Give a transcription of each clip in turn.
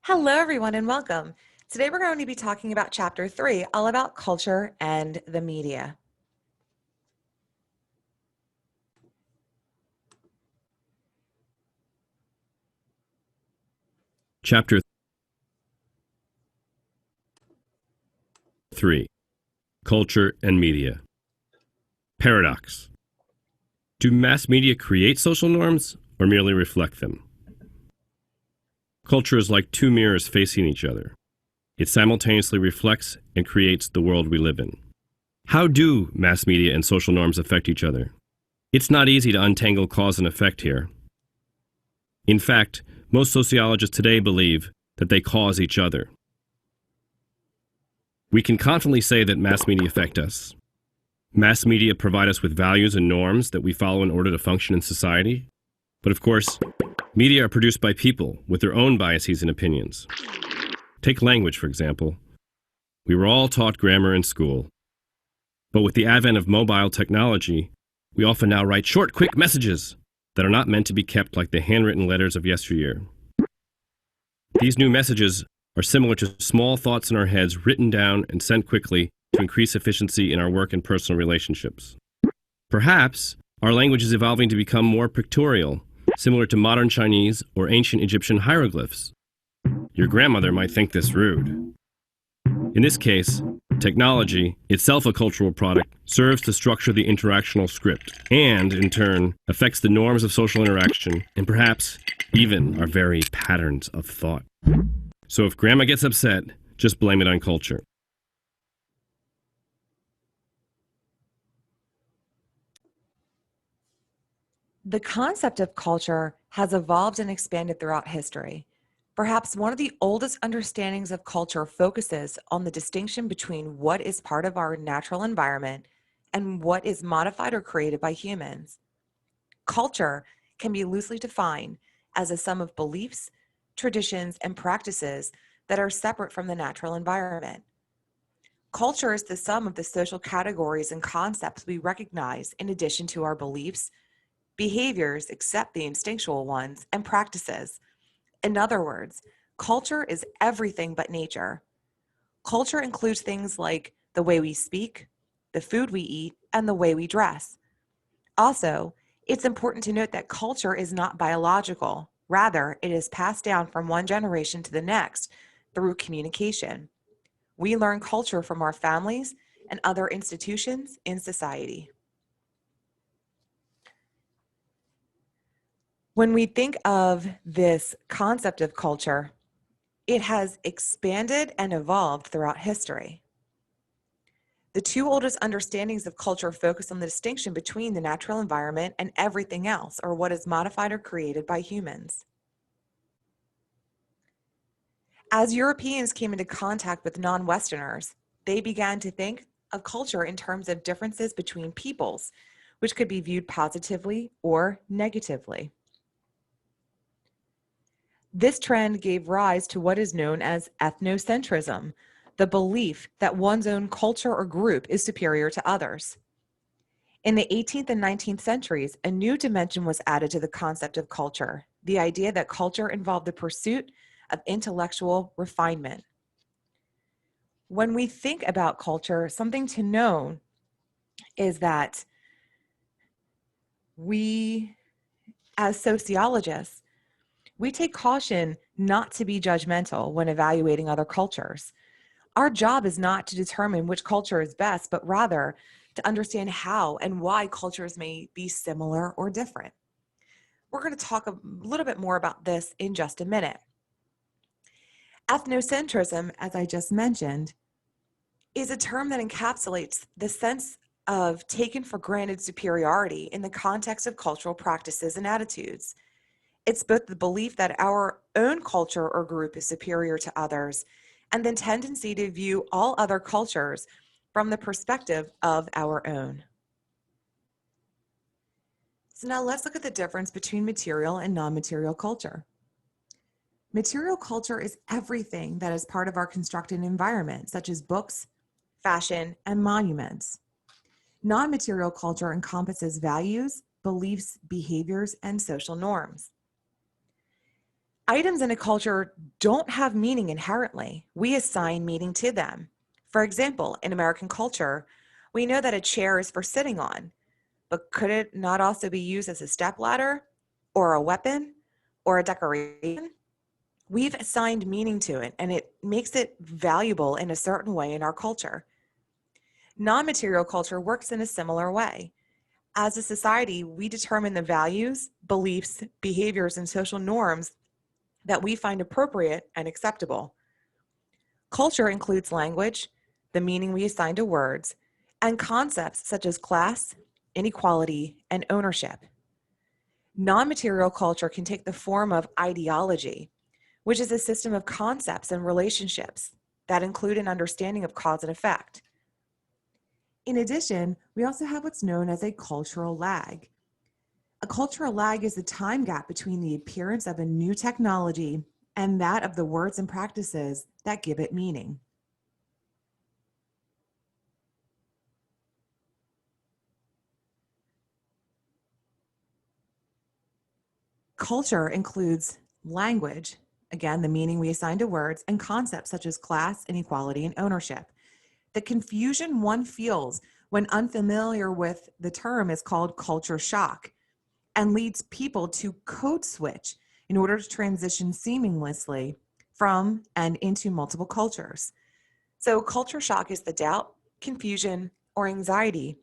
Hello, everyone, and welcome. Today, we're going to be talking about Chapter 3, all about culture and the media. Chapter 3. Culture and Media. Paradox. Do mass media create social norms or merely reflect them? Culture is like two mirrors facing each other. It simultaneously reflects and creates the world we live in. How do mass media and social norms affect each other? It's not easy to untangle cause and effect here. In fact, most sociologists today believe that they cause each other. We can confidently say that mass media affect us. Mass media provide us with values and norms that we follow in order to function in society. But of course, media are produced by people with their own biases and opinions. Take language, for example. We were all taught grammar in school. But with the advent of mobile technology, we often now write short, quick messages that are not meant to be kept like the handwritten letters of yesteryear. These new messages are similar to small thoughts in our heads written down and sent quickly to increase efficiency in our work and personal relationships. Perhaps our language is evolving to become more pictorial, similar to modern Chinese or ancient Egyptian hieroglyphs. Your grandmother might think this rude. In this case, technology, itself a cultural product, serves to structure the interactional script and, in turn, affects the norms of social interaction and perhaps even our very patterns of thought. So if grandma gets upset, just blame it on culture. The concept of culture has evolved and expanded throughout history. Perhaps one of the oldest understandings of culture focuses on the distinction between what is part of our natural environment and what is modified or created by humans. Culture can be loosely defined as a sum of beliefs, traditions, and practices that are separate from the natural environment. Culture is the sum of the social categories and concepts we recognize in addition to our beliefs, behaviors, except the instinctual ones, and practices. In other words, culture is everything but nature. Culture includes things like the way we speak, the food we eat, and the way we dress. Also, it's important to note that culture is not biological. Rather, it is passed down from one generation to the next through communication. We learn culture from our families and other institutions in society. When we think of this concept of culture, it has expanded and evolved throughout history. The two oldest understandings of culture focus on the distinction between the natural environment and everything else, or what is modified or created by humans. As Europeans came into contact with non-Westerners, they began to think of culture in terms of differences between peoples, which could be viewed positively or negatively. This trend gave rise to what is known as ethnocentrism, the belief that one's own culture or group is superior to others. In the 18th and 19th centuries, a new dimension was added to the concept of culture, the idea that culture involved the pursuit of intellectual refinement. When we think about culture, something to know is that we, as sociologists, we take caution not to be judgmental when evaluating other cultures. Our job is not to determine which culture is best, but rather to understand how and why cultures may be similar or different. We're going to talk a little bit more about this in just a minute. Ethnocentrism, as I just mentioned, is a term that encapsulates the sense of taken for granted superiority in the context of cultural practices and attitudes. It's both the belief that our own culture or group is superior to others, and the tendency to view all other cultures from the perspective of our own. So now let's look at the difference between material and non-material culture. Material culture is everything that is part of our constructed environment, such as books, fashion, and monuments. Non-material culture encompasses values, beliefs, behaviors, and social norms. Items in a culture don't have meaning inherently. We assign meaning to them. For example, in American culture, we know that a chair is for sitting on, but could it not also be used as a stepladder or a weapon or a decoration? We've assigned meaning to it, and it makes it valuable in a certain way in our culture. Non-material culture works in a similar way. As a society, we determine the values, beliefs, behaviors, and social norms that we find appropriate and acceptable. Culture includes language, the meaning we assign to words, and concepts such as class, inequality, and ownership. Non-material culture can take the form of ideology, which is a system of concepts and relationships that include an understanding of cause and effect. In addition, we also have what's known as a cultural lag. A cultural lag is the time gap between the appearance of a new technology and that of the words and practices that give it meaning. Culture includes language, again, the meaning we assign to words, and concepts such as class, inequality, and ownership. The confusion one feels when unfamiliar with the term is called culture shock and leads people to code switch in order to transition seamlessly from and into multiple cultures. So, culture shock is the doubt, confusion, or anxiety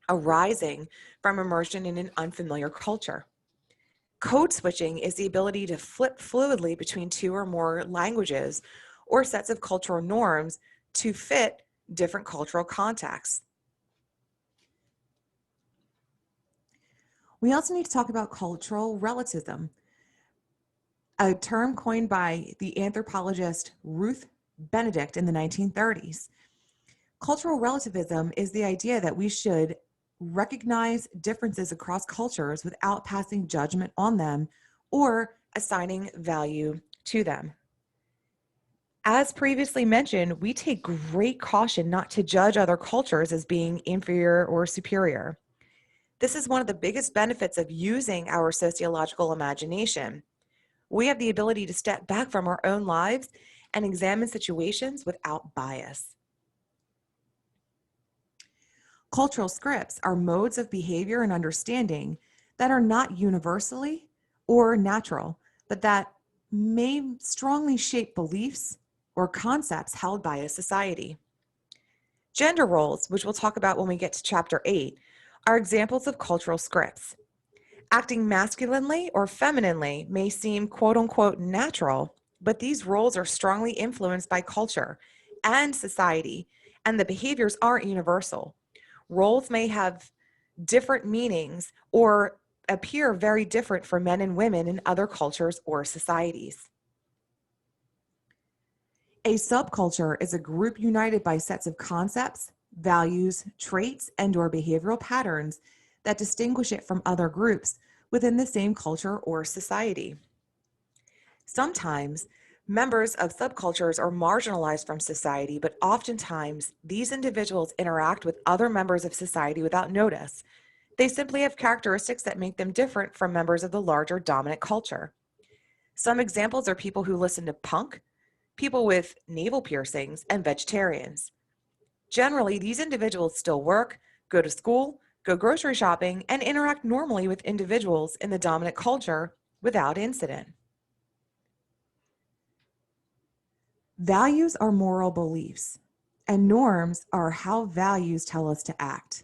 arising from immersion in an unfamiliar culture. Code switching is the ability to flip fluidly between two or more languages or sets of cultural norms to fit different cultural contexts. We also need to talk about cultural relativism, a term coined by the anthropologist Ruth Benedict in the 1930s. Cultural relativism is the idea that we should recognize differences across cultures without passing judgment on them or assigning value to them. As previously mentioned, we take great caution not to judge other cultures as being inferior or superior. This is one of the biggest benefits of using our sociological imagination. We have the ability to step back from our own lives and examine situations without bias. Cultural scripts are modes of behavior and understanding that are not universally or natural, but that may strongly shape beliefs or concepts held by a society. Gender roles, which we'll talk about when we get to chapter 8, are examples of cultural scripts. Acting masculinely or femininely may seem quote unquote natural, but these roles are strongly influenced by culture and society, and the behaviors aren't universal. Roles may have different meanings or appear very different for men and women in other cultures or societies. A subculture is a group united by sets of concepts, values, traits, and/or behavioral patterns that distinguish it from other groups within the same culture or society. Sometimes, members of subcultures are marginalized from society, but oftentimes these individuals interact with other members of society without notice. They simply have characteristics that make them different from members of the larger dominant culture. Some examples are people who listen to punk, people with navel piercings, and vegetarians. Generally, these individuals still work, go to school, go grocery shopping, and interact normally with individuals in the dominant culture without incident. Values are moral beliefs, and norms are how values tell us to act.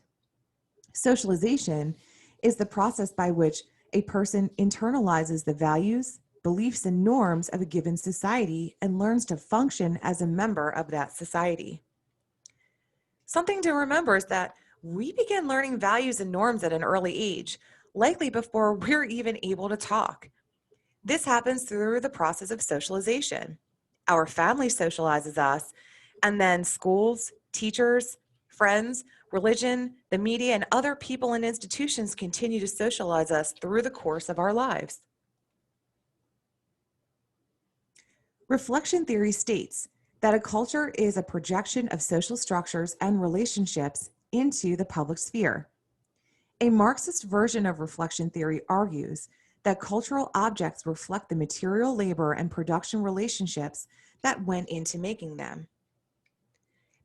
Socialization is the process by which a person internalizes the values, beliefs, and norms of a given society and learns to function as a member of that society. Something to remember is that we begin learning values and norms at an early age, likely before we're even able to talk. This happens through the process of socialization. Our family socializes us, and then schools, teachers, friends, religion, the media, and other people and institutions continue to socialize us through the course of our lives. Reflection theory states that a culture is a projection of social structures and relationships into the public sphere. A Marxist version of reflection theory argues that cultural objects reflect the material labor and production relationships that went into making them.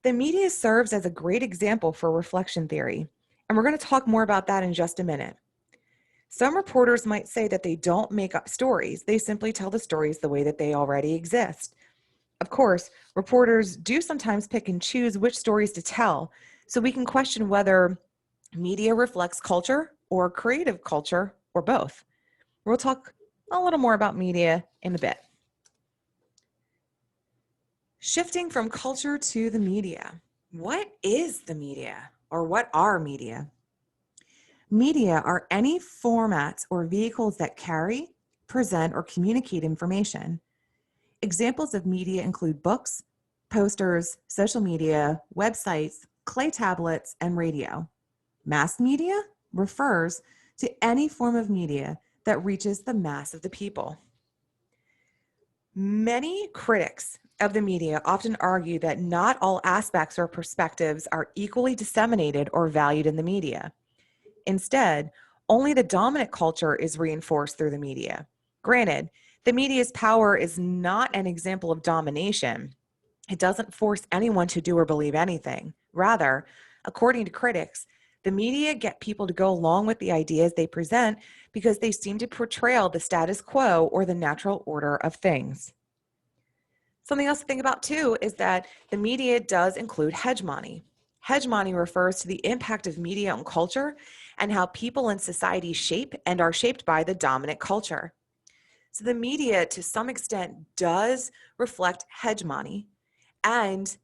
The media serves as a great example for reflection theory, and we're going to talk more about that in just a minute. Some reporters might say that they don't make up stories, they simply tell the stories the way that they already exist. Of course, reporters do sometimes pick and choose which stories to tell, so we can question whether media reflects culture or creative culture or both. We'll talk a little more about media in a bit. Shifting from culture to the media. What is the media, or what are media? Media are any formats or vehicles that carry, present, or communicate information. Examples of media include books, posters, social media, websites, clay tablets, and radio. Mass media refers to any form of media that reaches the mass of the people. Many critics of the media often argue that not all aspects or perspectives are equally disseminated or valued in the media. Instead, only the dominant culture is reinforced through the media. Granted, the media's power is not an example of domination. It doesn't force anyone to do or believe anything. Rather, according to critics, the media get people to go along with the ideas they present because they seem to portray the status quo or the natural order of things. Something else to think about too is that the media does include hegemony. Hegemony refers to the impact of media on culture and how people in society shape and are shaped by the dominant culture. So the media, to some extent, does reflect hegemony. And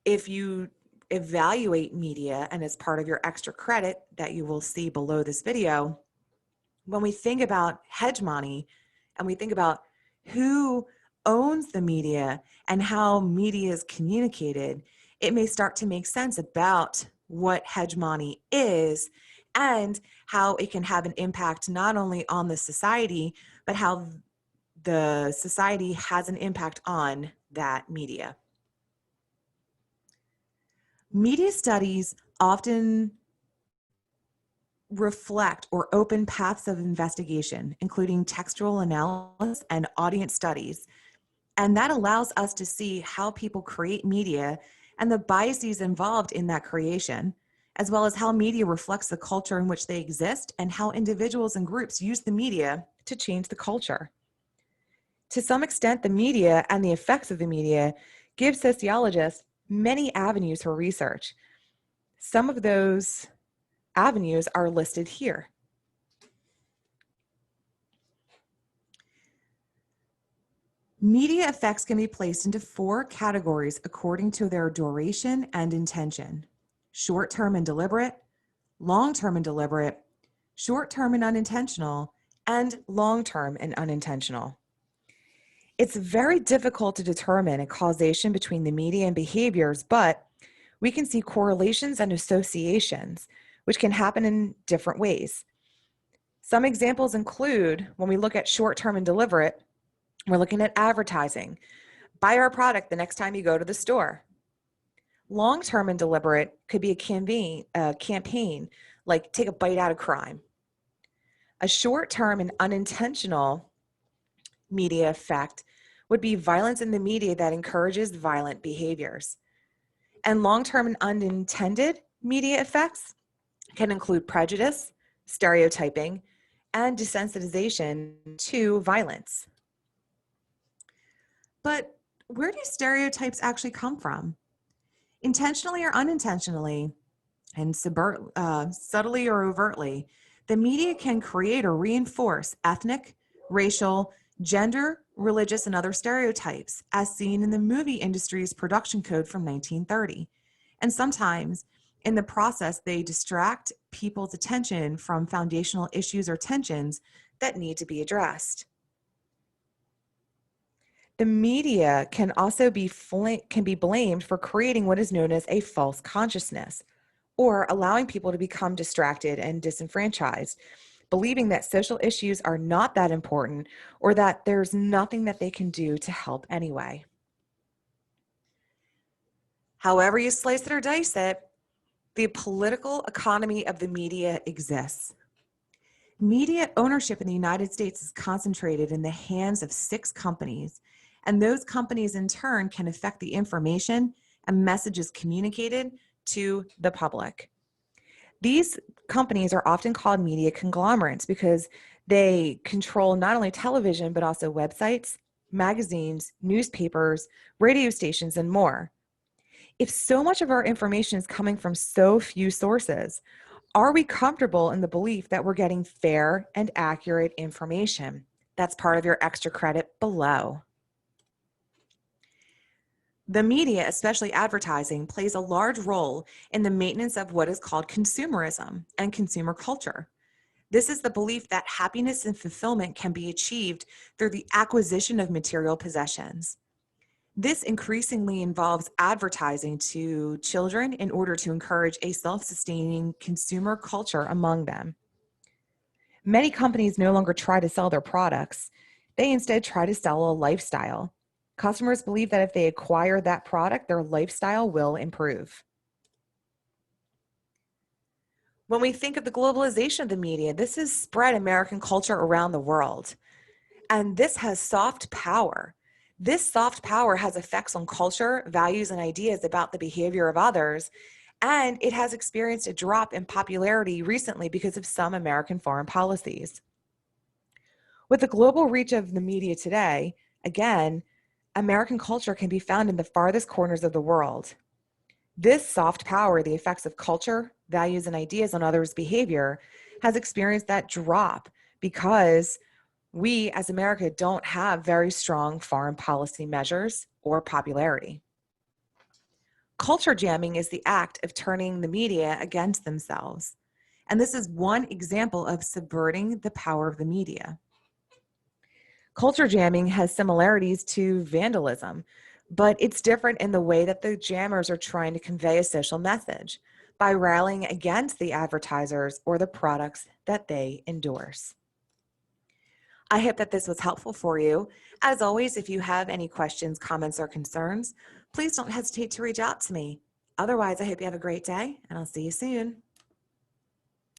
if you evaluate media, and as part of your extra credit that you will see below this video, when we think about hegemony and we think about who owns the media and how media is communicated, it may start to make sense about what hegemony is and how it can have an impact not only on the society, but how the society has an impact on that media. Media studies often reflect or open paths of investigation, including textual analysis and audience studies. And that allows us to see how people create media and the biases involved in that creation, as well as how media reflects the culture in which they exist and how individuals and groups use the media to change the culture. To some extent, the media and the effects of the media give sociologists many avenues for research. Some of those avenues are listed here. Media effects can be placed into 4 categories according to their duration and intention: short-term and deliberate, long-term and deliberate, short-term and unintentional, and long-term and unintentional. It's very difficult to determine a causation between the media and behaviors, but we can see correlations and associations, which can happen in different ways. Some examples include, when we look at short-term and deliberate, we're looking at advertising. Buy our product the next time you go to the store. Long-term and deliberate could be a campaign like take a bite out of crime. A short-term and unintentional media effect would be violence in the media that encourages violent behaviors. And long-term and unintended media effects can include prejudice, stereotyping, and desensitization to violence. But where do stereotypes actually come from? Intentionally or unintentionally, and subtly or overtly, the media can create or reinforce ethnic, racial, gender, religious, and other stereotypes, as seen in the movie industry's production code from 1930. And sometimes, in the process, they distract people's attention from foundational issues or tensions that need to be addressed. The media can also be blamed for creating what is known as a false consciousness, or allowing people to become distracted and disenfranchised, believing that social issues are not that important or that there's nothing that they can do to help anyway. However you slice it or dice it, the political economy of the media exists. Media ownership in the United States is concentrated in the hands of 6 companies, and those companies in turn can affect the information and messages communicated to the public. These companies are often called media conglomerates because they control not only television, but also websites, magazines, newspapers, radio stations, and more. If so much of our information is coming from so few sources, are we comfortable in the belief that we're getting fair and accurate information? That's part of your extra credit below. The media, especially advertising, plays a large role in the maintenance of what is called consumerism and consumer culture. This is the belief that happiness and fulfillment can be achieved through the acquisition of material possessions. This increasingly involves advertising to children in order to encourage a self-sustaining consumer culture among them. Many companies no longer try to sell their products. They instead try to sell a lifestyle. Customers believe that if they acquire that product, their lifestyle will improve. When we think of the globalization of the media, this has spread American culture around the world. And this has soft power. This soft power has effects on culture, values, and ideas about the behavior of others, and it has experienced a drop in popularity recently because of some American foreign policies. With the global reach of the media today, again, American culture can be found in the farthest corners of the world. This soft power, the effects of culture, values, and ideas on others' behavior, has experienced that drop because we as America don't have very strong foreign policy measures or popularity. Culture jamming is the act of turning the media against themselves. And this is one example of subverting the power of the media. Culture jamming has similarities to vandalism, but it's different in the way that the jammers are trying to convey a social message by rallying against the advertisers or the products that they endorse. I hope that this was helpful for you. As always, if you have any questions, comments, or concerns, please don't hesitate to reach out to me. Otherwise, I hope you have a great day, and I'll see you soon.